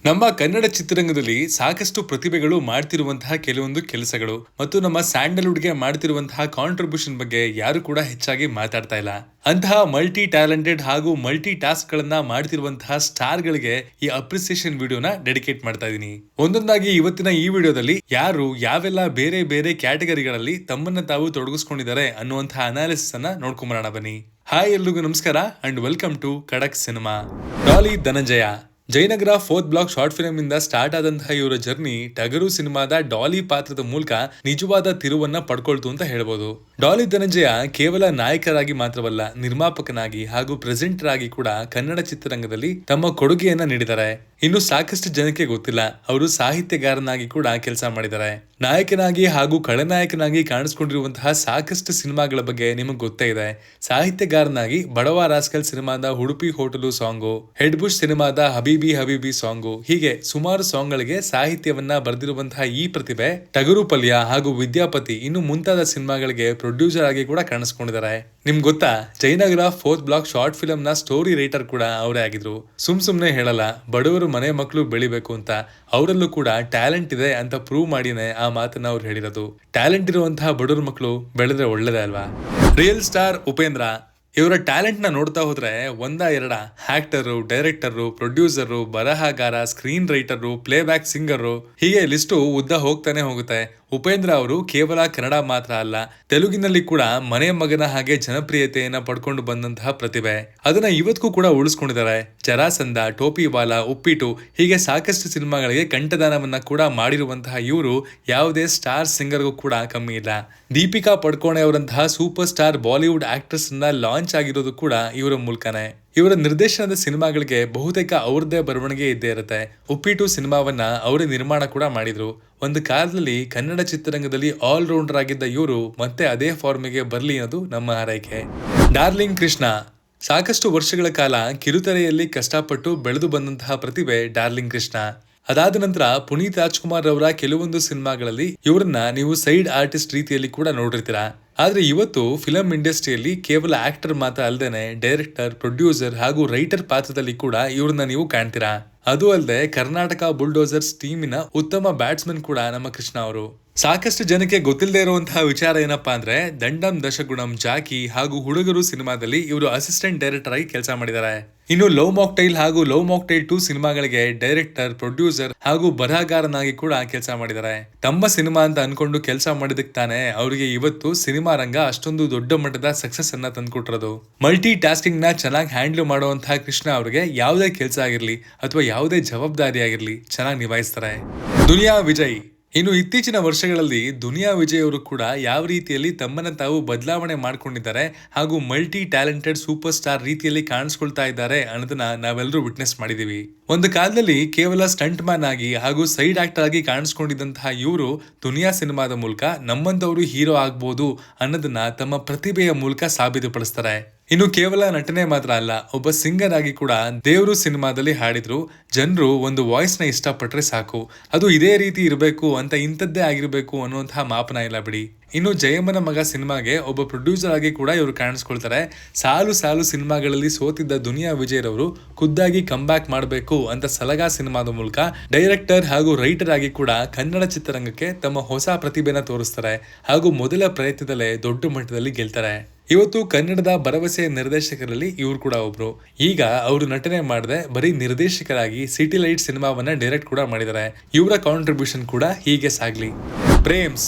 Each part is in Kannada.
ನಮ್ಮ ಕನ್ನಡ ಚಿತ್ರರಂಗದಲ್ಲಿ ಸಾಕಷ್ಟು ಪ್ರತಿಭೆಗಳು ಮಾಡ್ತಿರುವಂತಹ ಕೆಲವೊಂದು ಕೆಲಸಗಳು ಮತ್ತು ನಮ್ಮ ಸ್ಯಾಂಡಲ್ವುಡ್ಗೆ ಮಾಡ್ತಿರುವಂತಹ ಕಾಂಟ್ರಿಬ್ಯೂಷನ್ ಬಗ್ಗೆ ಯಾರು ಕೂಡ ಹೆಚ್ಚಾಗಿ ಮಾತಾಡ್ತಾ ಇಲ್ಲ. ಅಂತಹ ಮಲ್ಟಿ ಟ್ಯಾಲೆಂಟೆಡ್ ಹಾಗೂ ಮಲ್ಟಿ ಟಾಸ್ಕ್ ಗಳನ್ನ ಮಾಡ್ತಿರುವಂತಹ ಸ್ಟಾರ್ ಗಳಿಗೆ ಈ ಅಪ್ರಿಸಿಯೇಷನ್ ವಿಡಿಯೋನ ಡೆಡಿಕೇಟ್ ಮಾಡ್ತಾ ಇದೀನಿ. ಒಂದೊಂದಾಗಿ ಇವತ್ತಿನ ಈ ವಿಡಿಯೋದಲ್ಲಿ ಯಾರು ಯಾವೆಲ್ಲ ಬೇರೆ ಬೇರೆ ಕ್ಯಾಟಗರಿಗಳಲ್ಲಿ ತಮ್ಮನ್ನ ತಾವು ತೊಡಗಿಸ್ಕೊಂಡಿದ್ದಾರೆ ಅನ್ನುವಂತಹ ಅನಾಲಿಸಿಸ್ ಅನ್ನ ನೋಡ್ಕೊಂಬರೋಣ ಬನ್ನಿ. ಹಾಯ್, ಎಲ್ರಿಗೂ ನಮಸ್ಕಾರ and welcome to Khadak cinema. Dolly Dhananjaya Jayanagar 4th block short film ಇಂದ ಸ್ಟಾರ್ಟ್ ಆದಂತಹ ಇವರ ಜರ್ನಿ ಟಗರು ಸಿನಿಮಾದ ಡಾಲಿ ಪಾತ್ರದ ಮೂಲಕ ನಿಜವಾದ ತಿರುವನ್ನ ಪಡ್ಕೊಳ್ತು ಅಂತ ಹೇಳ್ಬೋದು. ಡಾಲಿ ಧನಂಜಯ ಕೇವಲ ನಾಯಕರಾಗಿ ಮಾತ್ರವಲ್ಲ, ನಿರ್ಮಾಪಕನಾಗಿ ಹಾಗೂ ಪ್ರೆಸೆಂಟರ್ ಆಗಿ ಕೂಡ ಕನ್ನಡ ಚಿತ್ರರಂಗದಲ್ಲಿ ತಮ್ಮ ಕೊಡುಗೆಯನ್ನ ನೀಡಿದ್ದಾರೆ. ಇನ್ನು ಸಾಕಷ್ಟು ಜನಕ್ಕೆ ಗೊತ್ತಿಲ್ಲ, ಅವರು ಸಾಹಿತ್ಯಗಾರನಾಗಿ ಕೂಡ ಕೆಲಸ ಮಾಡಿದ್ದಾರೆ. ನಾಯಕನಾಗಿ ಹಾಗೂ ಖಳನಾಯಕನಾಗಿ ಕಾಣಿಸ್ಕೊಂಡಿರುವಂತಹ ಸಾಕಷ್ಟು ಸಿನಿಮಾಗಳ ಬಗ್ಗೆ ನಿಮಗೆ ಗೊತ್ತೇ ಇದೆ. ಸಾಹಿತ್ಯಗಾರನಾಗಿ ಬಡವ ರಾಸ್ಕಲ್ ಸಿನಿಮಾದ Udupi hotel song, head bush ಸಿನಿಮಾದ ಹಬೀಬಿ ಹಬೀಬಿ ಸಾಂಗು, ಹೀಗೆ ಸುಮಾರು ಸಾಂಗ್ ಗಳಿಗೆ ಸಾಹಿತ್ಯವನ್ನ ಬರೆದಿರುವಂತಹ ಈ ಪ್ರತಿಭೆ ಟಗರು ಪಲ್ಯ ಹಾಗೂ ವಿದ್ಯಾಪತಿ ಇನ್ನು ಮುಂತಾದ ಸಿನಿಮಾಗಳಿಗೆ ಪ್ರೊಡ್ಯೂಸರ್ ಆಗಿ ಕೂಡ ಕಾಣಿಸ್ಕೊಂಡಿದ್ದಾರೆ. ನಿಮ್ಗೆ ಗೊತ್ತಾ, Jayanagar 4th block short film ನ ಸ್ಟೋರಿ ರೈಟರ್ ಕೂಡ ಅವರೇ ಆಗಿದ್ರು. ಸುಮ್ನೆ ಹೇಳಲ್ಲ, ಬಡವರು ಮನೆ ಮಕ್ಕಳು ಬೆಳಿಬೇಕು ಅಂತ, ಅವರಲ್ಲೂ ಕೂಡ ಟ್ಯಾಲೆಂಟ್ ಇದೆ ಅಂತ ಪ್ರೂವ್ ಮಾಡಿನೇ ಆ ಮಾತನ್ನ ಅವ್ರು ಹೇಳಿರೋದು. ಟ್ಯಾಲೆಂಟ್ ಇರುವಂತಹ ಬಡವ್ರ ಮಕ್ಕಳು ಬೆಳೆದ್ರೆ ಒಳ್ಳೇದೇ ಅಲ್ವಾ. ರಿಯಲ್ ಸ್ಟಾರ್ ಉಪೇಂದ್ರ ಇವರ ಟ್ಯಾಲೆಂಟ್ ನ ನೋಡ್ತಾ ಹೋದ್ರೆ ಎರಡ ಆಕ್ಟರು, ಡೈರೆಕ್ಟರು, ಪ್ರೊಡ್ಯೂಸರು, ಬರಹಗಾರ, ಸ್ಕ್ರೀನ್ ರೈಟರು, ಪ್ಲೇ ಬ್ಯಾಕ್ ಸಿಂಗರು, ಹೀಗೆ ಲಿಸ್ಟು ಉದ್ದ ಹೋಗ್ತಾನೆ ಹೋಗುತ್ತೆ. ಉಪೇಂದ್ರ ಅವರು ಕೇವಲ ಕನ್ನಡ ಮಾತ್ರ ಅಲ್ಲ, ತೆಲುಗಿನಲ್ಲಿ ಕೂಡ ಮನೆ ಮಗನ ಹಾಗೆ ಜನಪ್ರಿಯತೆಯನ್ನ ಪಡ್ಕೊಂಡು ಬಂದಂತಹ ಪ್ರತಿಭೆ. ಅದನ್ನ ಇವತ್ತಿಗೂ ಕೂಡ ಉಳಿಸ್ಕೊಂಡಿದ್ದಾರೆ. ಜರಾಸಂಧ, ಟೋಪಿವಾಲ, ಉಪ್ಪಿಟ್ಟು, ಹೀಗೆ ಸಾಕಷ್ಟು ಸಿನಿಮಾಗಳಿಗೆ ಕಂಠದಾನವನ್ನ ಕೂಡ ಮಾಡಿರುವಂತಹ ಇವರು ಯಾವುದೇ ಸ್ಟಾರ್ ಸಿಂಗರ್ಗೂ ಕೂಡ ಕಮ್ಮಿ ಇಲ್ಲ. ದೀಪಿಕಾ ಪಡ್ಕೋಣೆ ಅವರಂತಹ ಸೂಪರ್ ಸ್ಟಾರ್ ಬಾಲಿವುಡ್ ಆಕ್ಟ್ರೆಸ್ ನ ಲಾಂಚ್ ಆಗಿರೋದು ಕೂಡ ಇವರ ಮೂಲಕನೇ. ಇವರ ನಿರ್ದೇಶನದ ಸಿನಿಮಾಗಳಿಗೆ ಬಹುತೇಕ ಅವ್ರದ್ದೇ ಬರವಣಿಗೆ ಇದ್ದೇ ಇರುತ್ತೆ. ಉಪ್ಪಿಟ್ಟು ಸಿನಿಮಾವನ್ನ ಅವರೇ ನಿರ್ಮಾಣ ಕೂಡ ಮಾಡಿದ್ರು. ಒಂದು ಕಾಲದಲ್ಲಿ ಕನ್ನಡ ಚಿತ್ರರಂಗದಲ್ಲಿ ಆಲ್ ರೌಂಡರ್ ಆಗಿದ್ದ ಇವರು ಮತ್ತೆ ಅದೇ ಫಾರ್ಮಿಗೆ ಬರ್ಲಿ ಅನ್ನೋದು ನಮ್ಮ ಹಾರೈಕೆ. ಡಾರ್ಲಿಂಗ್ ಕೃಷ್ಣ ಸಾಕಷ್ಟು ವರ್ಷಗಳ ಕಾಲ ಕಿರುತೆರೆಯಲ್ಲಿ ಕಷ್ಟಪಟ್ಟು ಬೆಳೆದು ಬಂದಂತಹ ಪ್ರತಿಭೆ ಡಾರ್ಲಿಂಗ್ ಕೃಷ್ಣ. ಅದಾದ ನಂತರ ಪುನೀತ್ ರಾಜ್ಕುಮಾರ್ ಅವರ ಕೆಲವೊಂದು ಸಿನಿಮಾಗಳಲ್ಲಿ ಇವರನ್ನ ನೀವು ಸೈಡ್ ಆರ್ಟಿಸ್ಟ್ ರೀತಿಯಲ್ಲಿ ಕೂಡ ನೋಡಿರ್ತೀರಾ. ಆದ್ರೆ ಇವತ್ತು ಫಿಲಂ ಇಂಡಸ್ಟ್ರಿಯಲ್ಲಿ ಕೇವಲ ಆಕ್ಟರ್ ಮಾತ್ರ ಅಲ್ಲದೇನೆ ಡೈರೆಕ್ಟರ್, ಪ್ರೊಡ್ಯೂಸರ್ ಹಾಗೂ ರೈಟರ್ ಪಾತ್ರದಲ್ಲಿ ಕೂಡ ಇವ್ರನ್ನ ನೀವು ಕಾಣ್ತೀರಾ. ಅದು ಅಲ್ಲದೆ ಕರ್ನಾಟಕ ಬುಲ್ಡೋಸರ್ಸ್ ಟೀಮಿನ ಉತ್ತಮ ಬ್ಯಾಟ್ಸ್ಮನ್ ಕೂಡ ನಮ್ಮ ಕೃಷ್ಣ ಅವರು. ಸಾಕಷ್ಟು ಜನಕ್ಕೆ ಗೊತ್ತಿಲ್ಲದೆ ಇರುವಂತಹ ವಿಚಾರ ಏನಪ್ಪಾ ಅಂದ್ರೆ, ದಂಡಂ ದಶಗುಣಂ, ಜಾಕಿ ಹಾಗೂ ಹುಡುಗರು ಸಿನಿಮಾದಲ್ಲಿ ಇವರು ಅಸಿಸ್ಟೆಂಟ್ ಡೈರೆಕ್ಟರ್ ಆಗಿ ಕೆಲಸ ಮಾಡಿದ್ದಾರೆ. ಇನ್ನು ಲವ್ ಮಾಕ್ಟೈಲ್ ಹಾಗೂ ಲವ್ ಮಾಕ್ಟೈಲ್ 2 ಸಿನಿಮಾಗಳಿಗೆ ಡೈರೆಕ್ಟರ್, ಪ್ರೊಡ್ಯೂಸರ್ ಹಾಗೂ ಬರಹಗಾರನಾಗಿ ಕೂಡ ಕೆಲಸ ಮಾಡಿದ್ದಾರೆ. ತಮ್ಮ ಸಿನಿಮಾ ಅಂತ ಅನ್ಕೊಂಡು ಕೆಲಸ ಮಾಡಿದಕ್ಕೆ ತಾನೆ ಅವರಿಗೆ ಇವತ್ತು ಸಿನಿಮಾ ರಂಗ ಅಷ್ಟೊಂದು ದೊಡ್ಡ ಮಟ್ಟದ ಸಕ್ಸಸ್ ಅನ್ನ ತಂದ್ಕೊಟ್ಟಿರೋದು. ಮಲ್ಟಿ ಟಾಸ್ಕಿಂಗ್ ನ ಚೆನ್ನಾಗಿ ಹ್ಯಾಂಡಲ್ ಮಾಡುವಂತಹ ಕೃಷ್ಣ ಅವರಿಗೆ ಯಾವುದೇ ಕೆಲಸ ಆಗಿರ್ಲಿ ಅಥವಾ ಯಾವುದೇ ಜವಾಬ್ದಾರಿ ಆಗಿರ್ಲಿ ಚೆನ್ನಾಗಿ ನಿಭಾಯಿಸ್ತಾರೆ. ದುನಿಯಾ ವಿಜಯ್ ಇನ್ನು ಇತ್ತೀಚಿನ ವರ್ಷಗಳಲ್ಲಿ ದುನಿಯಾ ವಿಜಯ್ ಅವರು ಕೂಡ ಯಾವ ರೀತಿಯಲ್ಲಿ ತಮ್ಮನ್ನ ತಾವು ಬದಲಾವಣೆ ಮಾಡ್ಕೊಂಡಿದ್ದಾರೆ ಹಾಗೂ ಮಲ್ಟಿ ಟ್ಯಾಲೆಂಟೆಡ್ ಸೂಪರ್ ಸ್ಟಾರ್ ರೀತಿಯಲ್ಲಿ ಕಾಣಿಸ್ಕೊಳ್ತಾ ಇದ್ದಾರೆ ಅನ್ನೋದನ್ನ ನಾವೆಲ್ಲರೂ ವಿಟ್ನೆಸ್ ಮಾಡಿದೀವಿ. ಒಂದು ಕಾಲದಲ್ಲಿ ಕೇವಲ ಸ್ಟಂಟ್ ಮ್ಯಾನ್ ಆಗಿ ಹಾಗೂ ಸೈಡ್ ಆಕ್ಟರ್ ಆಗಿ ಕಾಣಿಸ್ಕೊಂಡಿದ್ದಂತಹ ಇವರು ದುನಿಯಾ ಸಿನಿಮಾದ ಮೂಲಕ ನಮ್ಮಂತವರು ಹೀರೋ ಆಗ್ಬೋದು ಅನ್ನೋದನ್ನ ತಮ್ಮ ಪ್ರತಿಭೆಯ ಮೂಲಕ ಸಾಬೀತುಪಡಿಸ್ತಾರೆ. ಇನ್ನು ಕೇವಲ ನಟನೆ ಮಾತ್ರ ಅಲ್ಲ, ಒಬ್ಬ ಸಿಂಗರ್ ಆಗಿ ಕೂಡ ದೇವರು ಸಿನಿಮಾದಲ್ಲಿ ಹಾಡಿದ್ರು. ಜನರು ಒಂದು ವಾಯ್ಸ್ ನ ಇಷ್ಟಪಟ್ರೆ ಸಾಕು, ಅದು ಇದೇ ರೀತಿ ಇರಬೇಕು ಅಂತ ಇಂಥದ್ದೇ ಆಗಿರ್ಬೇಕು ಅನ್ನುವಂತಹ ಮಾಪನ ಇಲ್ಲ ಬಿಡಿ. ಇನ್ನು ಜಯಮ್ಮನ ಮಗ ಸಿನಿಮಾಗೆ ಒಬ್ಬ ಪ್ರೊಡ್ಯೂಸರ್ ಆಗಿ ಕೂಡ ಇವರು ಕಾಣಿಸ್ಕೊಳ್ತಾರೆ. ಸಾಲು ಸಾಲು ಸಿನಿಮಾಗಳಲ್ಲಿ ಸೋತಿದ್ದ ದುನಿಯಾ ವಿಜಯ್ ರವರು ಖುದ್ದಾಗಿ ಕಮ್ ಬ್ಯಾಕ್ ಮಾಡಬೇಕು ಅಂತ ಸಲಗಾ ಸಿನಿಮಾದ ಮೂಲಕ ಡೈರೆಕ್ಟರ್ ಹಾಗೂ ರೈಟರ್ ಆಗಿ ಕೂಡ ಕನ್ನಡ ಚಿತ್ರರಂಗಕ್ಕೆ ತಮ್ಮ ಹೊಸ ಪ್ರತಿಭೆನ ತೋರಿಸ್ತಾರೆ ಹಾಗೂ ಮೊದಲ ಪ್ರಯತ್ನದಲ್ಲೇ ದೊಡ್ಡ ಮಟ್ಟದಲ್ಲಿ ಗೆಲ್ತಾರೆ. ಇವತ್ತು ಕನ್ನಡದ ಭರವಸೆ ನಿರ್ದೇಶಕರಲ್ಲಿ ಇವರು ಕೂಡ ಒಬ್ರು. ಈಗ ಅವರು ನಟನೆ ಮಾಡದೆ ಬರೀ ನಿರ್ದೇಶಕರಾಗಿ ಸಿಟಿ ಲೈಟ್ ಸಿನಿಮಾವನ್ನ ಡೈರೆಕ್ಟ್ ಕೂಡ ಮಾಡಿದ್ದಾರೆ. ಇವರ ಕಾಂಟ್ರಿಬ್ಯೂಷನ್ ಕೂಡ ಹೀಗೆ ಸಾಗ್ಲಿ. ಪ್ರೇಮ್ಸ್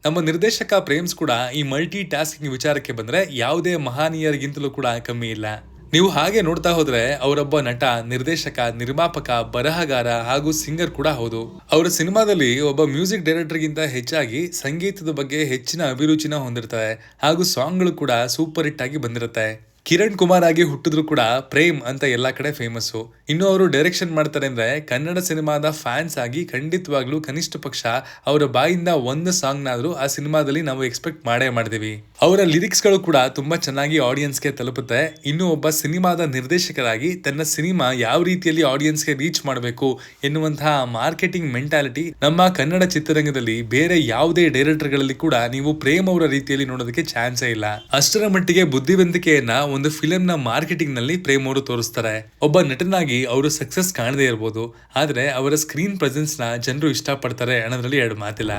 ನಮ್ಮ ನಿರ್ದೇಶಕ ಪ್ರೇಮ್ಸ್ ಕೂಡ ಈ ಮಲ್ಟಿ ಟಾಸ್ಕಿಂಗ್ ವಿಚಾರಕ್ಕೆ ಬಂದ್ರೆ ಯಾವುದೇ ಮಹಾನೀಯರಿಗಿಂತಲೂ ಕೂಡ ಕಮ್ಮಿ ಇಲ್ಲ. ನೀವು ಹಾಗೆ ನೋಡ್ತಾ ಹೋದ್ರೆ ಅವರೊಬ್ಬ ನಟ, ನಿರ್ದೇಶಕ, ನಿರ್ಮಾಪಕ, ಬರಹಗಾರ ಹಾಗೂ ಸಿಂಗರ್ ಕೂಡ ಹೌದು. ಅವರ ಸಿನಿಮಾದಲ್ಲಿ ಒಬ್ಬ ಮ್ಯೂಸಿಕ್ ಡೈರೆಕ್ಟರ್ ಗಿಂತ ಹೆಚ್ಚಾಗಿ ಸಂಗೀತದ ಬಗ್ಗೆ ಹೆಚ್ಚಿನ ಅಭಿರುಚಿನ ಹೊಂದಿರ್ತಾರೆ ಹಾಗೂ ಸಾಂಗ್ಗಳು ಕೂಡ ಸೂಪರ್ ಹಿಟ್ ಆಗಿ ಬಂದಿರುತ್ತೆ. ಕಿರಣ್ ಕುಮಾರ್ ಆಗಿ ಹುಟ್ಟಿದ್ರು ಕೂಡ ಪ್ರೇಮ್ ಅಂತ ಎಲ್ಲಾ ಕಡೆ ಫೇಮಸ್ಸು. ಇನ್ನು ಅವರು ಡೈರೆಕ್ಷನ್ ಮಾಡ್ತಾರೆ ಅಂದ್ರೆ ಕನ್ನಡ ಸಿನಿಮಾದ ಫ್ಯಾನ್ಸ್ ಆಗಿ ಖಂಡಿತವಾಗ್ಲೂ ಕನಿಷ್ಠ ಪಕ್ಷ ಅವರ ಬಾಯಿಂದ ಒಂದು ಸಾಂಗ್ ನಾದ್ರೂ ಆ ಸಿನಿಮಾದಲ್ಲಿ ನಾವು ಎಕ್ಸ್ಪೆಕ್ಟ್ ಮಾಡೇ ಮಾಡ್ತೀವಿ. ಅವರ ಲಿರಿಕ್ಸ್ ಗಳು ಕೂಡ ತುಂಬಾ ಚೆನ್ನಾಗಿ ಆಡಿಯನ್ಸ್ಗೆ ತಲುಪುತ್ತೆ. ಇನ್ನು ಒಬ್ಬ ಸಿನಿಮಾದ ನಿರ್ದೇಶಕರಾಗಿ ತನ್ನ ಸಿನಿಮಾ ಯಾವ ರೀತಿಯಲ್ಲಿ ಆಡಿಯನ್ಸ್ಗೆ ರೀಚ್ ಮಾಡಬೇಕು ಎನ್ನುವಂತಹ ಮಾರ್ಕೆಟಿಂಗ್ ಮೆಂಟಾಲಿಟಿ ನಮ್ಮ ಕನ್ನಡ ಚಿತ್ರರಂಗದಲ್ಲಿ ಬೇರೆ ಯಾವುದೇ ಡೈರೆಕ್ಟರ್ ಗಳಲ್ಲಿ ಕೂಡ ನೀವು ಪ್ರೇಮ್ ಅವರ ರೀತಿಯಲ್ಲಿ ನೋಡೋದಕ್ಕೆ ಚಾನ್ಸೇ ಇಲ್ಲ. ಅಷ್ಟರ ಮಟ್ಟಿಗೆ ಬುದ್ಧಿವಂತಿಕೆಯನ್ನ ಒಂದು ಫಿಲಂ ನ ಮಾರ್ಕೆಟಿಂಗ್ ನಲ್ಲಿ ಪ್ರೇಮ್ ಅವರು ತೋರಿಸ್ತಾರೆ. ಒಬ್ಬ ನಟನಾಗಿ ಅವರು ಸಕ್ಸಸ್ ಕಾಣದೇ ಇರಬಹುದು, ಆದ್ರೆ ಅವರ ಸ್ಕ್ರೀನ್ ಪ್ರೆಸೆನ್ಸ್ ನ ಜನರು ಇಷ್ಟಪಡ್ತಾರೆ ಅನ್ನೋದ್ರಲ್ಲಿ ಎರಡು ಮಾತಿಲ್ಲ.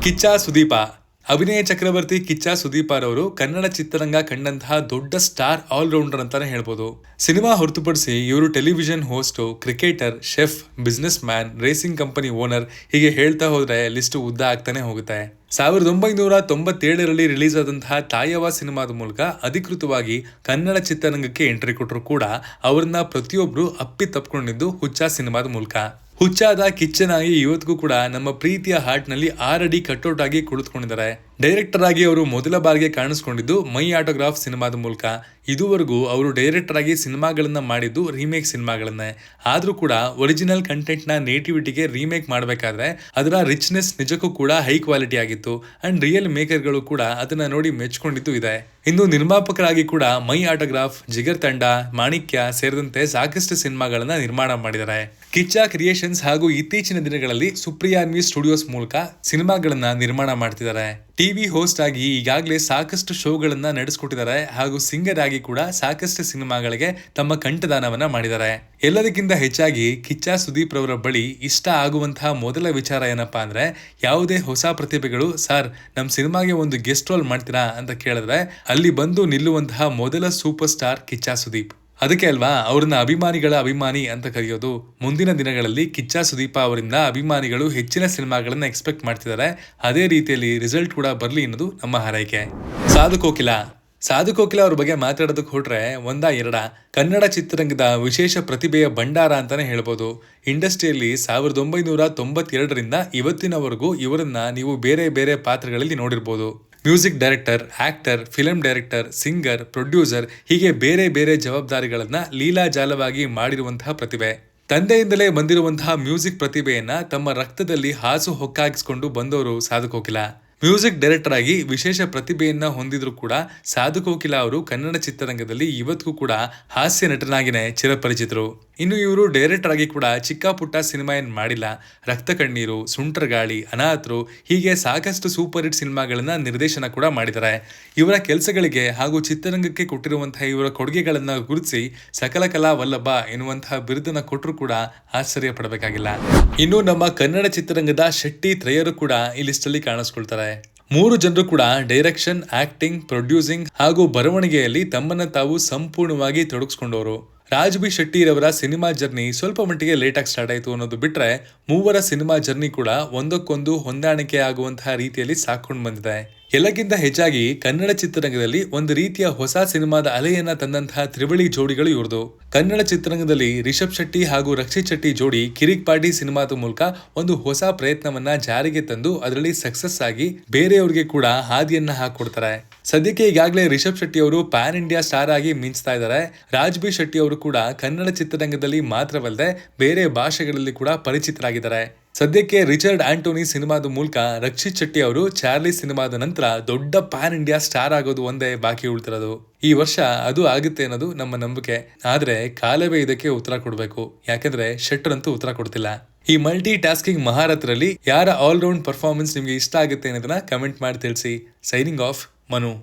ಕಿಚ್ಚ ಸುದೀಪ. ಅಭಿನಯ ಚಕ್ರವರ್ತಿ ಕಿಚ್ಚ ಸುದೀಪ್ ರವರು ಕನ್ನಡ ಚಿತ್ರರಂಗ ಕಂಡಂತಹ ದೊಡ್ಡ ಸ್ಟಾರ್ ಆಲ್ರೌಂಡರ್ ಅಂತಾನೆ ಹೇಳ್ಬೋದು. ಸಿನಿಮಾ ಹೊರತುಪಡಿಸಿ ಇವರು television host, cricketer, chef, businessman, racing company owner, ಹೀಗೆ ಹೇಳ್ತಾ ಹೋದ್ರೆ ಲಿಸ್ಟ್ ಉದ್ದ ಆಗ್ತಾನೆ ಹೋಗುತ್ತೆ. 1997ರಲ್ಲಿ ರಿಲೀಸ್ ಆದಂತಹ ತಾಯವ್ವ ಸಿನಿಮಾದ ಮೂಲಕ ಅಧಿಕೃತವಾಗಿ ಕನ್ನಡ ಚಿತ್ರರಂಗಕ್ಕೆ ಎಂಟ್ರಿ ಕೊಟ್ಟರು ಕೂಡ ಅವರನ್ನ ಪ್ರತಿಯೊಬ್ರು ಅಪ್ಪಿ ತಪ್ಪಿಕೊಂಡಿದ್ದು ಹುಚ್ಚ ಸಿನಿಮಾದ ಮೂಲಕ. ಹುಚ್ಚಾದ ಕಿಚ್ಚನಾಗಿ ಇವತ್ತಿಗೂ ಕೂಡ ನಮ್ಮ ಪ್ರೀತಿಯ ಹಾರ್ಟ್ ನಲ್ಲಿ 6 ಅಡಿ ಕಟ್ಔಟ್ ಆಗಿ ಕುಳಿತುಕೊಂಡಿದ್ದಾರೆ. ಡೈರೆಕ್ಟರ್ ಆಗಿ ಅವರು ಮೊದಲ ಬಾರಿಗೆ ಕಾಣಿಸ್ಕೊಂಡಿದ್ದು ಮೈ ಆಟೋಗ್ರಾಫ್ ಸಿನಿಮಾದ ಮೂಲಕ. ಇದುವರೆಗೂ ಅವರು ಡೈರೆಕ್ಟರ್ ಆಗಿ ಸಿನಿಮಾಗಳನ್ನ ಮಾಡಿದ್ದು ರೀಮೇಕ್ ಸಿನಿಮಾಗಳನ್ನೇ. ಆದ್ರೂ ಕೂಡ ಒರಿಜಿನಲ್ ಕಂಟೆಂಟ್ ನ ನೇಟಿವಿಟಿಗೆ ರೀಮೇಕ್ ಮಾಡಬೇಕಾದ್ರೆ ಅದರ ರಿಚ್ನೆಸ್ ನಿಜಕ್ಕೂ ಕೂಡ ಹೈ ಕ್ವಾಲಿಟಿ ಆಗಿತ್ತು. ಅಂಡ್ ರಿಯಲ್ ಮೇಕರ್ಗಳು ಕೂಡ ಅದನ್ನ ನೋಡಿ ಮೆಚ್ಕೊಂಡಿದ್ದು ಇದೆ. ಇನ್ನು ನಿರ್ಮಾಪಕರಾಗಿ ಕೂಡ ಮೈ ಆಟೋಗ್ರಾಫ್, ಜಿಗರ್ ತಂಡ, ಮಾಣಿಕ್ಯ ಸೇರಿದಂತೆ ಸಾಕಷ್ಟು ಸಿನಿಮಾಗಳನ್ನ ನಿರ್ಮಾಣ ಮಾಡಿದ್ದಾರೆ. ಕಿಚ್ಚ ಕ್ರಿಯೇಷನ್ಸ್ ಹಾಗೂ ಇತ್ತೀಚಿನ ದಿನಗಳಲ್ಲಿ ಸುಪ್ರಿಯಾ ನ್ವಿ ಸ್ಟುಡಿಯೋಸ್ ಮೂಲಕ ಸಿನಿಮಾಗಳನ್ನ ನಿರ್ಮಾಣ ಮಾಡ್ತಿದ್ದಾರೆ. ಟಿವಿ ಹೋಸ್ಟ್ ಆಗಿ ಈಗಾಗಲೇ ಸಾಕಷ್ಟು ಶೋಗಳನ್ನ ನಡೆಸ್ಕೊಟ್ಟಿದ್ದಾರೆ ಹಾಗೂ ಸಿಂಗರ್ ಆಗಿ ಕೂಡ ಸಾಕಷ್ಟು ಸಿನಿಮಾಗಳಿಗೆ ತಮ್ಮ ಕಂಠದಾನವನ್ನ ಮಾಡಿದ್ದಾರೆ. ಎಲ್ಲದಕ್ಕಿಂತ ಹೆಚ್ಚಾಗಿ ಕಿಚ್ಚ ಸುದೀಪ್ ರವರ ಬಳಿ ಇಷ್ಟ ಆಗುವಂತಹ ಮೊದಲ ವಿಚಾರ ಏನಪ್ಪಾ ಅಂದ್ರೆ, ಯಾವುದೇ ಹೊಸ ಪ್ರತಿಭೆಗಳು ಸರ್ ನಮ್ ಸಿನಿಮಾಗೆ ಒಂದು ಗೆಸ್ಟ್ ರೋಲ್ ಮಾಡ್ತೀರಾ ಅಂತ ಕೇಳಿದ್ರೆ ಅಲ್ಲಿ ಬಂದು ನಿಲ್ಲುವಂತಹ ಮೊದಲ ಸೂಪರ್ ಸ್ಟಾರ್ ಕಿಚ್ಚ ಸುದೀಪ್. ಅದಕ್ಕೆ ಅಲ್ವಾ ಅವ್ರನ್ನ ಅಭಿಮಾನಿಗಳ ಅಭಿಮಾನಿ ಅಂತ ಕರೆಯೋದು. ಮುಂದಿನ ದಿನಗಳಲ್ಲಿ ಕಿಚ್ಚ ಸುದೀಪ ಅವರಿಂದ ಅಭಿಮಾನಿಗಳು ಹೆಚ್ಚಿನ ಸಿನಿಮಾಗಳನ್ನ ಎಕ್ಸ್ಪೆಕ್ಟ್ ಮಾಡ್ತಿದ್ದಾರೆ. ಅದೇ ರೀತಿಯಲ್ಲಿ ರಿಸಲ್ಟ್ ಕೂಡ ಬರ್ಲಿ ಅನ್ನೋದು ನಮ್ಮ ಹಾರೈಕೆ. ಸಾಧು ಕೋಕಿಲ ಅವ್ರ ಬಗ್ಗೆ ಮಾತಾಡೋದಕ್ಕೆ ಹೊರಟ್ರೆ ಒಂದ ಎರಡ, ಕನ್ನಡ ಚಿತ್ರರಂಗದ ವಿಶೇಷ ಪ್ರತಿಭೆಯ ಭಂಡಾರ ಅಂತಾನೆ ಹೇಳ್ಬೋದು. ಇಂಡಸ್ಟ್ರಿಯಲ್ಲಿ 1992ರಿಂದ ಇವತ್ತಿನವರೆಗೂ ಇವರನ್ನ ನೀವು ಬೇರೆ ಬೇರೆ ಪಾತ್ರಗಳಲ್ಲಿ ನೋಡಿರ್ಬೋದು. Music director, actor, film director, singer, producer, ಹೀಗೆ ಬೇರೆ ಬೇರೆ ಜವಾಬ್ದಾರಿಗಳನ್ನ ಲೀಲಾಜಾಲವಾಗಿ ಮಾಡಿರುವಂತಹ ಪ್ರತಿಭೆ. ತಂದೆಯಿಂದಲೇ ಬಂದಿರುವಂತಹ ಮ್ಯೂಸಿಕ್ ಪ್ರತಿಭೆಯನ್ನ ತಮ್ಮ ರಕ್ತದಲ್ಲಿ ಹಾಸು ಹೊಕ್ಕಾಗಿಸ್ಕೊಂಡು ಬಂದವರು ಸಾಧು ಕೋಕಿಲ. ಮ್ಯೂಸಿಕ್ ಡೈರೆಕ್ಟರ್ ಆಗಿ ವಿಶೇಷ ಪ್ರತಿಭೆಯನ್ನ ಹೊಂದಿದ್ರು ಕೂಡ ಸಾಧು ಕೋಕಿಲ ಅವರು ಕನ್ನಡ ಚಿತ್ರರಂಗದಲ್ಲಿ ಇವತ್ತಿಗೂ ಕೂಡ ಹಾಸ್ಯ ನಟನಾಗಿನೇ ಚಿರಪರಿಚಿತರು. ಇನ್ನು ಇವರು ಡೈರೆಕ್ಟರ್ ಆಗಿ ಕೂಡ ಚಿಕ್ಕ ಪುಟ್ಟ ಸಿನಿಮಾ ಏನ್ ಮಾಡಿಲ್ಲ. ರಕ್ತ ಕಣ್ಣೀರು, ಸುಂಟರಗಾಳಿ, ಅನಾಥರು, ಹೀಗೆ ಸಾಕಷ್ಟು ಸೂಪರ್ ಹಿಟ್ ಸಿನಿಮಾಗಳನ್ನ ನಿರ್ದೇಶನ ಕೂಡ ಮಾಡಿದ್ದಾರೆ. ಇವರ ಕೆಲಸಗಳಿಗೆ ಹಾಗೂ ಚಿತ್ರರಂಗಕ್ಕೆ ಕೊಟ್ಟಿರುವಂತಹ ಇವರ ಕೊಡುಗೆಗಳನ್ನ ಗುರುತಿಸಿ ಸಕಲ ಕಲಾ ವಲ್ಲಭ ಎನ್ನುವಂತಹ ಬಿರುದನ್ನ ಕೊಟ್ಟರು ಕೂಡ ಆಶ್ಚರ್ಯ ಪಡಬೇಕಾಗಿಲ್ಲ. ಇನ್ನು ನಮ್ಮ ಕನ್ನಡ ಚಿತ್ರರಂಗದ ಶೆಟ್ಟಿ ತ್ರಯರು ಕೂಡ ಈ ಲಿಸ್ಟ್ ಅಲ್ಲಿ ಕಾಣಿಸ್ಕೊಳ್ತಾರೆ. 3 ಜನರು ಕೂಡ ಡೈರೆಕ್ಷನ್, ಆಕ್ಟಿಂಗ್, ಪ್ರೊಡ್ಯೂಸಿಂಗ್ ಹಾಗೂ ಬರವಣಿಗೆಯಲ್ಲಿ ತಮ್ಮನ್ನ ತಾವು ಸಂಪೂರ್ಣವಾಗಿ ತೊಡಗಿಸ್ಕೊಂಡವರು. ರಾಜ್ ಬಿ ಶೆಟ್ಟಿ ರವರ ಸಿನಿಮಾ ಜರ್ನಿ ಸ್ವಲ್ಪ ಮಟ್ಟಿಗೆ ಲೇಟ್ ಆಗಿ ಸ್ಟಾರ್ಟ್ ಆಯಿತು ಅನ್ನೋದು ಬಿಟ್ರೆ ಮೂವರ ಸಿನಿಮಾ ಜರ್ನಿ ಕೂಡ ಒಂದಕ್ಕೊಂದು ಹೊಂದಾಣಿಕೆ ಆಗುವಂತಹ ರೀತಿಯಲ್ಲಿ ಸಾಕೊಂಡು ಬಂದಿದೆ. ಎಲ್ಲಕ್ಕಿಂತ ಹೆಚ್ಚಾಗಿ ಕನ್ನಡ ಚಿತ್ರರಂಗದಲ್ಲಿ ಒಂದು ರೀತಿಯ ಹೊಸ ಸಿನಿಮಾದ ಅಲೆಯನ್ನ ತಂದಂತಹ ತ್ರಿವಳಿ ಜೋಡಿಗಳು ಇವ್ರದು. ಕನ್ನಡ ಚಿತ್ರರಂಗದಲ್ಲಿ ರಿಷಬ್ ಶೆಟ್ಟಿ ಹಾಗೂ ರಕ್ಷಿತ್ ಶೆಟ್ಟಿ ಜೋಡಿ ಕಿರಿಕ್ ಪಾರ್ಟಿ ಸಿನಿಮಾದ ಮೂಲಕ ಒಂದು ಹೊಸ ಪ್ರಯತ್ನವನ್ನ ಜಾರಿಗೆ ತಂದು ಅದರಲ್ಲಿ ಸಕ್ಸಸ್ ಆಗಿ ಬೇರೆಯವ್ರಿಗೆ ಕೂಡ ಹಾದಿಯನ್ನ ಹಾಕೊಡ್ತಾರೆ. ಸದ್ಯಕ್ಕೆ ಈಗಾಗಲೇ ರಿಷಬ್ ಶೆಟ್ಟಿ ಅವರು ಪ್ಯಾನ್ ಇಂಡಿಯಾ ಸ್ಟಾರ್ ಆಗಿ ಮಿಂಚ್ತಾ ಇದ್ದಾರೆ. ರಾಜ್ ಬಿ ಶೆಟ್ಟಿ ಅವರು ಕೂಡ ಕನ್ನಡ ಚಿತ್ರರಂಗದಲ್ಲಿ ಮಾತ್ರವಲ್ಲದೆ ಬೇರೆ ಭಾಷೆಗಳಲ್ಲಿ ಕೂಡ ಪರಿಚಿತರಾಗಿದ್ದಾರೆ. ಸದ್ಯಕ್ಕೆ ರಿಚರ್ಡ್ ಆಂಟೋನಿ ಸಿನಿಮಾದ ಮೂಲಕ ರಕ್ಷಿತ್ ಶೆಟ್ಟಿ ಅವರು ಚಾರ್ಲಿ ಸಿನಿಮಾದ ನಂತರ ದೊಡ್ಡ ಪ್ಯಾನ್ ಇಂಡಿಯಾ ಸ್ಟಾರ್ ಆಗೋದು ಒಂದೇ ಬಾಕಿ ಉಳ್ತಿರೋದು. ಈ ವರ್ಷ ಅದು ಆಗುತ್ತೆ ಅನ್ನೋದು ನಮ್ಮ ನಂಬಿಕೆ. ಆದ್ರೆ ಕಾಲವೇ ಇದಕ್ಕೆ ಉತ್ತರ ಕೊಡಬೇಕು. ಯಾಕಂದ್ರೆ ಶೆಟ್ಟರ್ ಅಂತೂ ಉತ್ತರ ಕೊಡ್ತಿಲ್ಲ. ಈ ಮಲ್ಟಿ ಟಾಸ್ಕಿಂಗ್ ಮಹಾರಥರಲ್ಲಿ ಯಾರ ಆಲ್ರೌಂಡ್ ಪರ್ಫಾರ್ಮೆನ್ಸ್ ನಿಮ್ಗೆ ಇಷ್ಟ ಆಗುತ್ತೆ ಅನ್ನೋದನ್ನ ಕಮೆಂಟ್ ಮಾಡಿ ತಿಳಿಸಿ. Signing off, Manu.